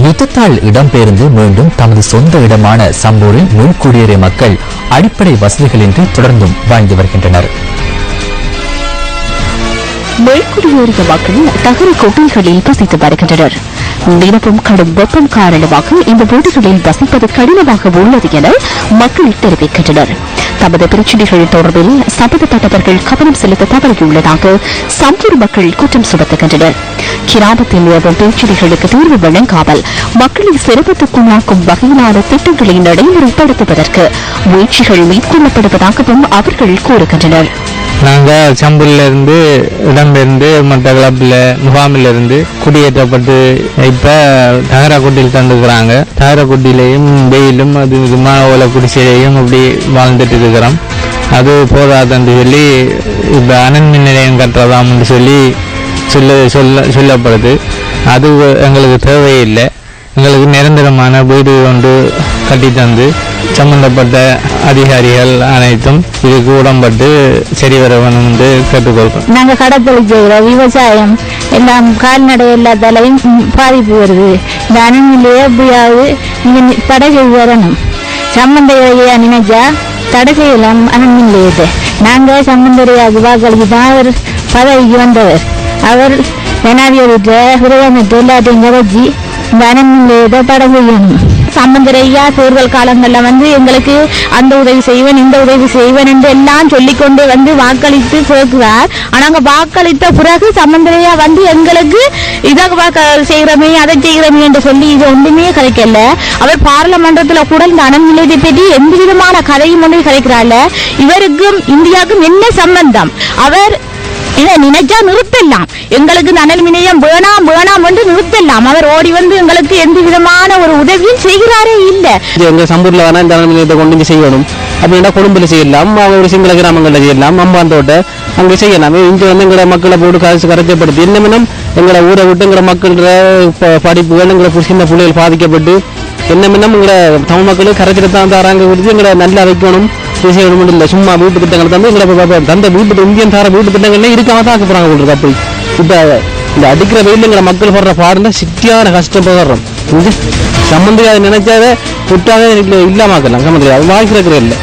யுத்தத்தால் இடம்பெயர்ந்து மீண்டும் தமது சொந்த இடமான சம்பூரில் மீள்குடியேறிய மக்கள் அடிப்படை வசதிகளின்றி தொடர்ந்தும் வாழ்ந்து வருகின்றனர். மேற்குடியேறிய மக்கள் தகர கொட்டைகளில் வசித்து வருகின்றனர். தினமும் கடும் வெப்பம் காரணமாக இந்த வீடுகளில் வசிப்பது கடினமாக உள்ளது என மக்கள் தெரிவிக்கின்றனர். தமது பிரச்சினைகள் தொடர்பில் சம்பந்தப்பட்டவர்கள் கவனம் செலுத்த தவறியுள்ளதாக சம்பூர் மக்கள் குற்றம் சுமத்துகின்றனர். கிராமத்தில் நிலவும் பிரச்சினைகளுக்கு தீர்வு வழங்காமல் மக்களை சிரமத்துக்குள்ளாக்கும் வகையிலான திட்டங்களை நடைமுறைப்படுத்துவதற்கு முயற்சிகள் மேற்கொள்ளப்படுவதாகவும் அவர்கள் கூறுகின்றனர். நாங்கள் சம்பூரில் இருந்து இடம்பெயர்ந்து மட்டக்களப்பில் முகாமில் இருந்து குடியேற்றப்பட்டு இப்போ தகரக்குட்டியில் தந்துக்கிறாங்க. தகரக்குட்டியிலையும் வெயிலும் அது விமான குடிசையிலையும் அப்படி வாழ்ந்துட்டு இருக்கிறோம். அது போதாதுன்னு சொல்லி இப்போ அனல் மின் நிலையம் கட்டுறதாம்னு சொல்லப்படுது. அது எங்களுக்கு தேவையில்லை. எங்களுக்கு நிரந்தரமான வீடு ஒன்று கட்டி தந்து சம்பந்தப்பட்ட அதிகாரிகள் அனைத்தும் இதுக்கு உடம்பட்டு சரி வர வேணும் என்று கேட்டுக்கொள்கிறோம். நாங்கள் கடத்தொழில் செய்கிறோம். விவசாயம் எல்லாம் கால்நடை எல்லாத்தாலையும் பாதிப்பு வருது. இந்த அணுநிலையை எப்படியாவது நீங்கள் தடை செய்து வரணும். சம்பந்தையா நினைச்சா தடை செய்யலாம். அணுநிலையத்தை நாங்கள் சம்பந்தரையாக வாக்களித்து தான் அவர் பதவிக்கு வந்தவர். அவர் ஜனாதிபதிட்ட பிரதமர் எல்லாத்தையும் கரைச்சி இந்த அணுநிலையத்தை தடை செய்யணும். சம்பந்தரையா தேர்தல் காலங்களில் எங்களுக்கு அந்த உதவி செய்வேன் இந்த உதவி செய்வேன் என்று எல்லாம் சொல்லிக்கொண்டே வாக்களித்து கேட்கிறார். ஆனால் வாக்களித்த பிறகு சம்பந்தரையா எங்களுக்கு இதை செய்கிறமே அதை செய்கிறமே என்று சொல்லி இது ஒன்றுமே கிடைக்கல. அவர் பாராளுமன்றத்தில் கூட இந்த அணு நிலையத்தை பற்றி எந்த விதமான கதையும் ஒன்று கிடைக்கிறாள். இவருக்கும் இந்தியாவுக்கும் என்ன சம்பந்தம்? அவர் இதை நினைச்சா நிறுத்தலாம். எங்களுக்கு அனல் மினியம் வேணாம் வேணாம் என்று நிறுத்தலாம். அவர் ஓடி எங்களுக்கு எந்த விதமான ஒரு உதவியும் செய்கிறாரே இல்லை. எங்க சம்பூர்ல வேணா இந்த அனல் மினியத்தை கொண்டு செய்யணும் அப்படின்னா கொழும்புல செய்யலாம், ஒரு சிங்கள கிராமங்களில் செய்யலாம், அம்பாந்தோட்ட அங்கே செய்யலாம். இங்க எங்களை மக்களை போட்டு கரைச்சப்படுத்தி என்ன எங்களை ஊரை விட்டு எங்களை மக்கள படிப்புகள் எங்களை சின்ன பிள்ளைகள் பாதிக்கப்பட்டு என்ன எங்களை தமிழ் மக்களுக்கு கரைச்சிடத்தான் தராங்க கொடுத்து எங்களை நல்லா வைக்கணும் செய்யணும் இல்லை. சும்மா வீட்டு திட்டங்கள் தந்து எங்களை தந்த வீட்டு இந்தியன் தர வீட்டு திட்டங்கள்ல இருக்காம தான் போறாங்க உங்களுக்கு. அப்படி இப்போ இந்த அடிக்கிற வெயில் எங்களை மக்கள் படுற பாடுல சித்தியான கஷ்டப்படுறோம். சம்பந்தியாக நினைச்சாவே விட்டாவே இல்லாமக்கலாம். சம்பந்தியாக வாழ்க்கிறே இல்லை.